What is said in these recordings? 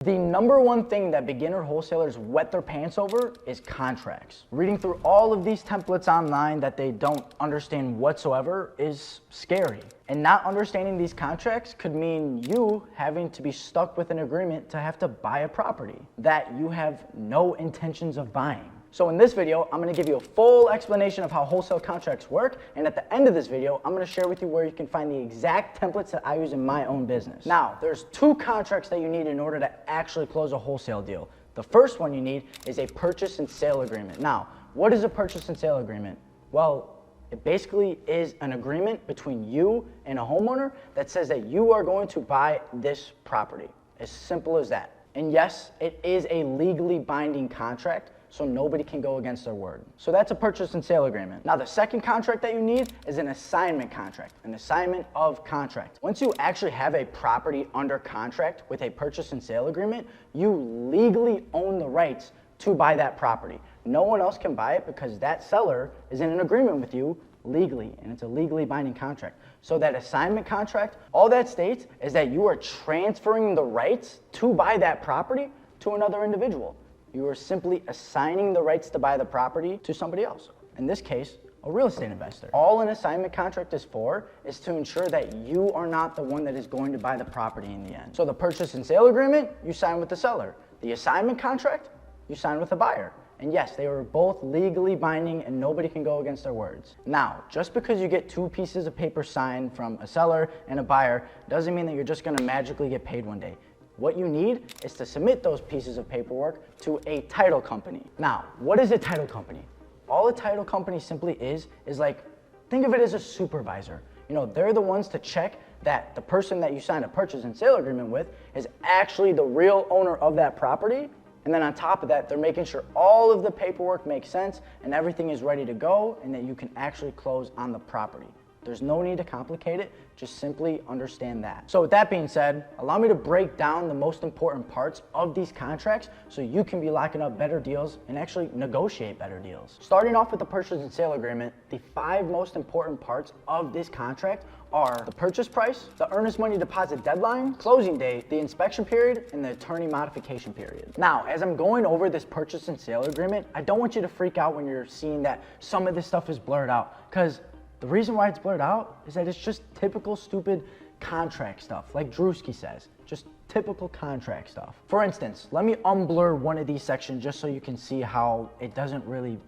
The number one thing that beginner wholesalers wet their pants over is contracts. Reading through all of these templates online that they don't understand whatsoever is scary. And not understanding these contracts could mean you having to be stuck with an agreement to have to buy a property that you have no intentions of buying. So in this video, I'm gonna give you a full explanation of how wholesale contracts work, and at the end of this video, I'm gonna share with you where you can find the exact templates that I use in my own business. Now, there's two contracts that you need in order to actually close a wholesale deal. The first one you need is a purchase and sale agreement. Now, what is a purchase and sale agreement? Well, it basically is an agreement between you and a homeowner that says that you are going to buy this property. As simple as that. And yes, it is a legally binding contract, so nobody can go against their word. So that's a purchase and sale agreement. Now the second contract that you need is an assignment contract, an assignment of contract. Once you actually have a property under contract with a purchase and sale agreement, you legally own the rights to buy that property. No one else can buy it because that seller is in an agreement with you legally, and it's a legally binding contract. So that assignment contract, all that states is that you are transferring the rights to buy that property to another individual. You are simply assigning the rights to buy the property to somebody else. In this case, a real estate investor. All an assignment contract is for is to ensure that you are not the one that is going to buy the property in the end. So the purchase and sale agreement, you sign with the seller. The assignment contract, you sign with the buyer. And yes, they are both legally binding and nobody can go against their words. Now, just because you get two pieces of paper signed from a seller and a buyer doesn't mean that you're just gonna magically get paid one day. What you need is to submit those pieces of paperwork to a title company. Now, what is a title company? All a title company simply is like, think of it as a supervisor. You know, they're the ones to check that the person that you signed a purchase and sale agreement with is actually the real owner of that property. And then on top of that, they're making sure all of the paperwork makes sense and everything is ready to go and that you can actually close on the property. There's no need to complicate it, just simply understand that. So with that being said, allow me to break down the most important parts of these contracts so you can be locking up better deals and actually negotiate better deals. Starting off with the purchase and sale agreement, the 5 most important parts of this contract are the purchase price, the earnest money deposit deadline, closing date, the inspection period, and the attorney modification period. Now, as I'm going over this purchase and sale agreement, I don't want you to freak out when you're seeing that some of this stuff is blurred out, because the reason why it's blurred out is that it's just typical stupid contract stuff, like Drewski says, just typical contract stuff. For instance, let me unblur one of these sections just so you can see how it doesn't really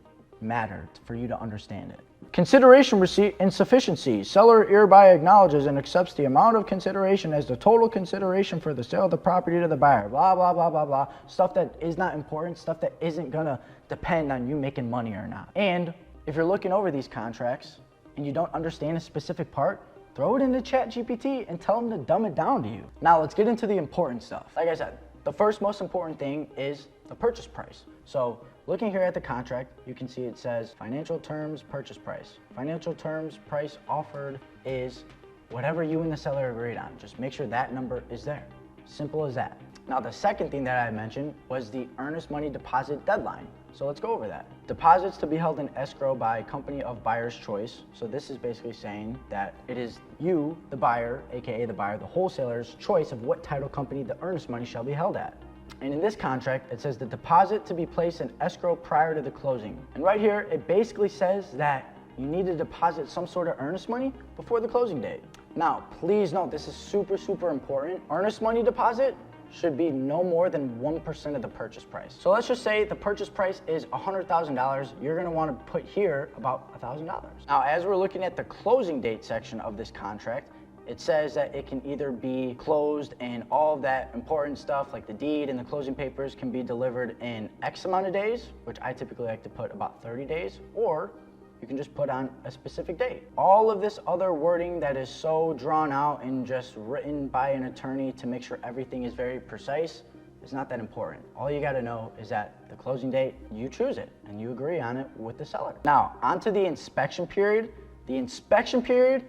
matter for you to understand it. Consideration receipt insufficiency. Seller hereby acknowledges and accepts the amount of consideration as the total consideration for the sale of the property to the buyer. Blah, blah, blah, blah, blah. Stuff that is not important, stuff that isn't gonna depend on you making money or not. And if you're looking over these contracts, and you don't understand a specific part, throw it into ChatGPT and tell them to dumb it down to you. Now let's get into the important stuff. Like I said, the first most important thing is the purchase price. So looking here at the contract, you can see it says financial terms, purchase price. Financial terms, price offered is whatever you and the seller agreed on. Just make sure that number is there. Simple as that. Now the second thing that I mentioned was the earnest money deposit deadline. So let's go over that. Deposits to be held in escrow by company of buyer's choice. So this is basically saying that it is you, the buyer, aka the buyer, the wholesaler's choice of what title company the earnest money shall be held at. And in this contract, it says the deposit to be placed in escrow prior to the closing. And right here, it basically says that you need to deposit some sort of earnest money before the closing date. Now, please note, this is super, super important. Earnest money deposit should be no more than 1% of the purchase price. So let's just say the purchase price is $100,000. You're gonna wanna put here about $1,000. Now, as we're looking at the closing date section of this contract, it says that it can either be closed and all of that important stuff like the deed and the closing papers can be delivered in X amount of days, which I typically like to put about 30 days, or you can just put on a specific date. All of this other wording that is so drawn out and just written by an attorney to make sure everything is very precise is not that important. All you gotta know is that the closing date, you choose it and you agree on it with the seller. Now, onto the inspection period. The inspection period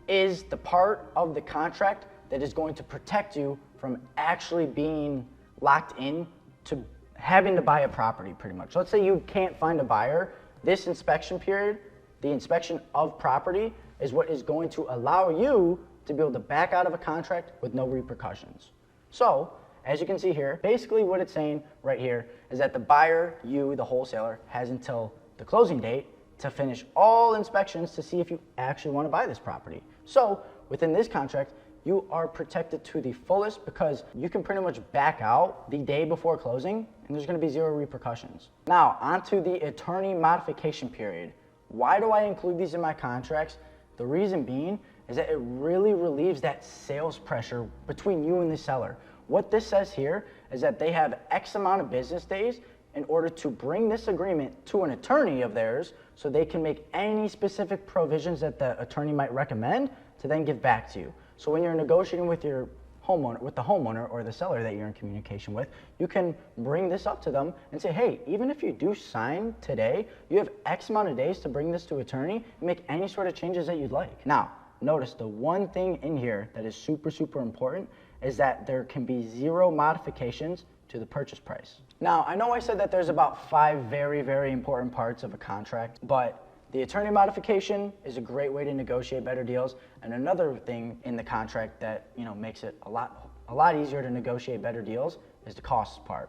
is the part of the contract that is going to protect you from actually being locked in to having to buy a property pretty much. Let's say you can't find a buyer. This inspection period, the inspection of property, is what is going to allow you to be able to back out of a contract with no repercussions. So as you can see here, basically what it's saying right here is that the buyer, you, the wholesaler, has until the closing date to finish all inspections to see if you actually want to buy this property. So within this contract, you are protected to the fullest because you can pretty much back out the day before closing and there's going to be zero repercussions. Now, onto the attorney modification period. Why do I include these in my contracts? The reason being is that it really relieves that sales pressure between you and the seller. What this says here is that they have X amount of business days in order to bring this agreement to an attorney of theirs so they can make any specific provisions that the attorney might recommend to then give back to you. So when you're negotiating with your homeowner, with the homeowner or the seller that you're in communication with, you can bring this up to them and say, hey, even if you do sign today, you have X amount of days to bring this to attorney and make any sort of changes that you'd like. Now, notice the one thing in here that is super, super important is that there can be zero modifications to the purchase price. Now, I know I said that there's about 5 very, very important parts of a contract, but the attorney modification is a great way to negotiate better deals. And another thing in the contract that, makes it a lot easier to negotiate better deals is the costs part.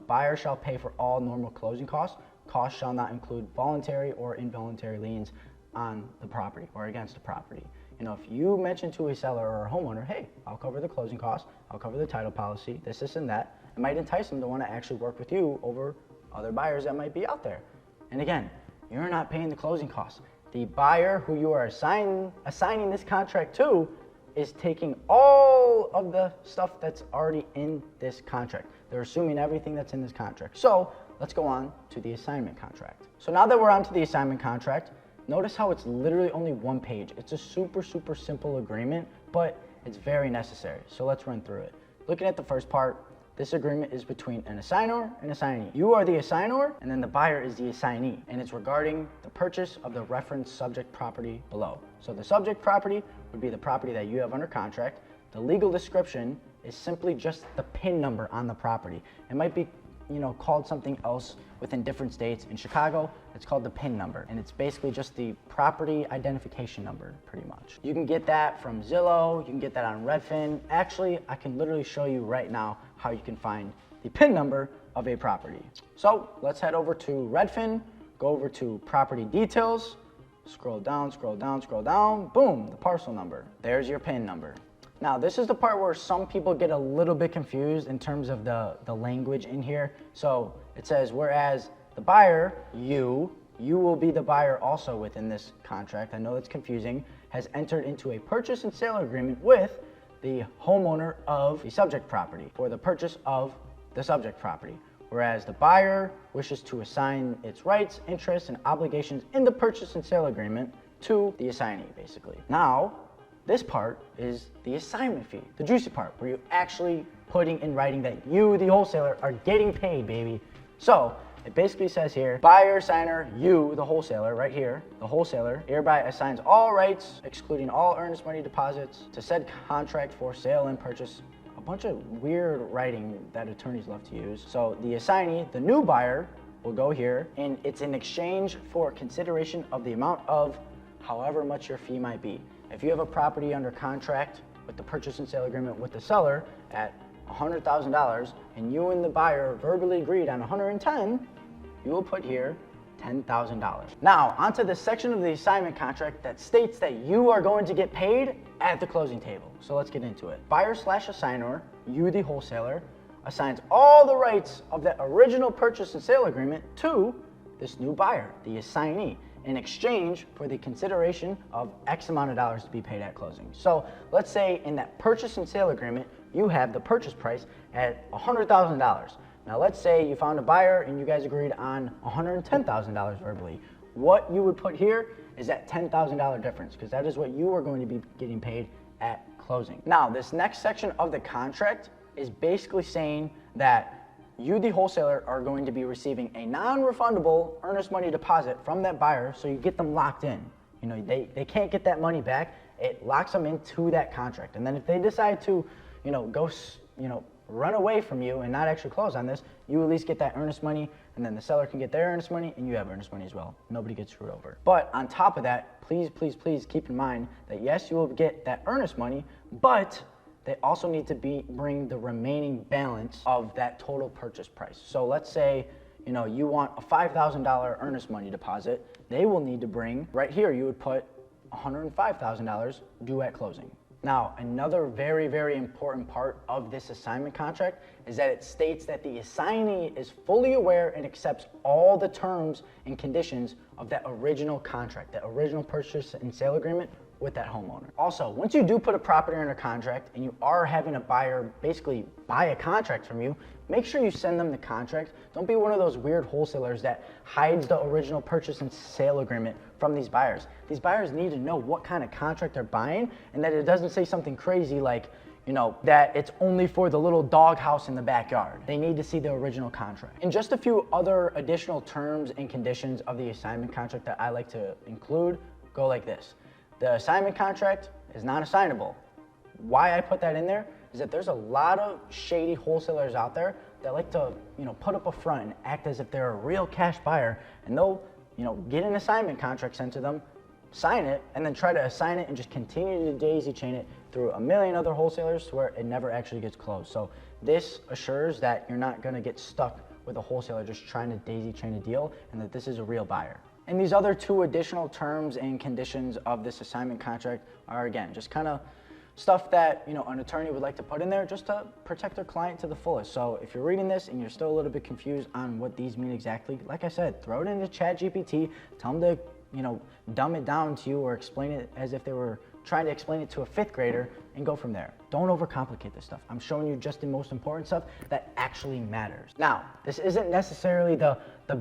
Buyer shall pay for all normal closing costs. Costs shall not include voluntary or involuntary liens on the property or against the property. If you mention to a seller or a homeowner, hey, I'll cover the closing costs, I'll cover the title policy, this, and that, it might entice them to want to actually work with you over other buyers that might be out there. And again, you're not paying the closing costs. The buyer who you are assigning this contract to is taking all of the stuff that's already in this contract. They're assuming everything that's in this contract. So let's go on to the assignment contract. So now that we're on to the assignment contract, notice how it's literally only 1 page. It's a super, super simple agreement, but it's very necessary. So let's run through it. Looking at the first part, this agreement is between an assigner and assignee. You are the assigner, and then the buyer is the assignee, and it's regarding the purchase of the reference subject property below. So the subject property would be the property that you have under contract. The legal description is simply just the PIN number on the property. It might be called something else within different states. In Chicago, it's called the PIN number, and it's basically just the property identification number, pretty much. You can get that from Zillow, you can get that on Redfin. Actually, I can literally show you right now how you can find the PIN number of a property. So let's head over to Redfin, go over to property details, scroll down, boom, the parcel number. There's your PIN number. Now, this is the part where some people get a little bit confused in terms of the language in here. So it says, whereas the buyer, you will be the buyer also within this contract, I know that's confusing, has entered into a purchase and sale agreement with the homeowner of the subject property for the purchase of the subject property. Whereas the buyer wishes to assign its rights, interests, and obligations in the purchase and sale agreement to the assignee, basically. Now, this part is the assignment fee, the juicy part, where you're actually putting in writing that you, the wholesaler, are getting paid, baby. So it basically says here, buyer, signer, you, the wholesaler, right here, the wholesaler, hereby assigns all rights, excluding all earnest money deposits, to said contract for sale and purchase. A bunch of weird writing that attorneys love to use. So the assignee, the new buyer, will go here, and it's in exchange for consideration of the amount of however much your fee might be. If you have a property under contract with the purchase and sale agreement with the seller at $100,000 and you and the buyer verbally agreed on 110, you will put here $10,000. Now, onto the section of the assignment contract that states that you are going to get paid at the closing table. So let's get into it. Buyer/assigner, you the wholesaler, assigns all the rights of the original purchase and sale agreement to this new buyer, the assignee, in exchange for the consideration of X amount of dollars to be paid at closing. So let's say in that purchase and sale agreement, you have the purchase price at $100,000. Now let's say you found a buyer and you guys agreed on $110,000 verbally. What you would put here is that $10,000 difference, because that is what you are going to be getting paid at closing. Now, this next section of the contract is basically saying that you, the wholesaler, are going to be receiving a non-refundable earnest money deposit from that buyer, so you get them locked in. They can't get that money back. It locks them into that contract. And then if they decide to, run away from you and not actually close on this, you at least get that earnest money, and then the seller can get their earnest money, and you have earnest money as well. Nobody gets screwed over. But on top of that, please keep in mind that yes, you will get that earnest money, but they also need to bring the remaining balance of that total purchase price. So let's say, you know, you want a $5,000 earnest money deposit. They will need to bring, right here, you would put $105,000 due at closing. Now, another very, very important part of this assignment contract is that it states that the assignee is fully aware and accepts all the terms and conditions of that original contract, that original purchase and sale agreement with that homeowner. Also, once you do put a property under contract and you are having a buyer basically buy a contract from you, make sure you send them the contract. Don't be one of those weird wholesalers that hides the original purchase and sale agreement from these buyers. These buyers need to know what kind of contract they're buying and that it doesn't say something crazy like, you know, that it's only for the little doghouse in the backyard. They need to see the original contract. And just a few other additional terms and conditions of the assignment contract that I like to include go like this. The assignment contract is not assignable. Why I put that in there is that there's a lot of shady wholesalers out there that like to, you know, put up a front and act as if they're a real cash buyer, and they'll, you know, get an assignment contract sent to them, sign it, and then try to assign it and just continue to daisy chain it through a million other wholesalers to where it never actually gets closed. So this assures that you're not gonna get stuck with a wholesaler just trying to daisy chain a deal, and that this is a real buyer. And these other two additional terms and conditions of this assignment contract are, again, just kind of stuff that, you know, an attorney would like to put in there just to protect their client to the fullest. So if you're reading this and you're still a little bit confused on what these mean exactly, like I said, throw it into ChatGPT, tell them to, you know, dumb it down to you or explain it as if they were trying to explain it to a fifth grader, and go from there. Don't overcomplicate this stuff. I'm showing you just the most important stuff that actually matters. Now, this isn't necessarily the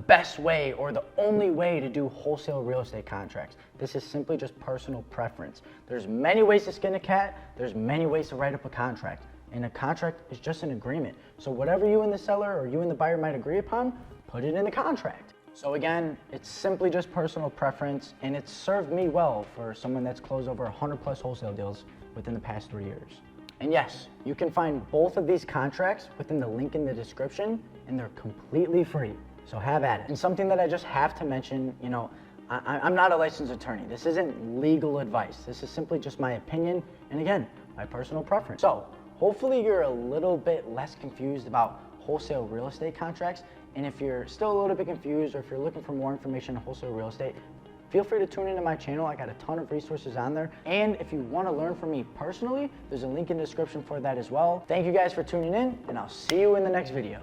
best way or the only way to do wholesale real estate contracts. This is simply just personal preference. There's many ways to skin a cat. There's many ways to write up a contract. And a contract is just an agreement. So whatever you and the seller or you and the buyer might agree upon, put it in the contract. So again, it's simply just personal preference, and it's served me well for someone that's closed over 100 plus wholesale deals within the past 3 years. And yes, you can find both of these contracts within the link in the description, and they're completely free. So have at it. And something that I just have to mention, you know, I'm not a licensed attorney. This isn't legal advice. This is simply just my opinion, and again, my personal preference. So hopefully you're a little bit less confused about wholesale real estate contracts. And if you're still a little bit confused, or if you're looking for more information on wholesale real estate, feel free to tune into my channel. I got a ton of resources on there. And if you want to learn from me personally, there's a link in the description for that as well. Thank you guys for tuning in, and I'll see you in the next video.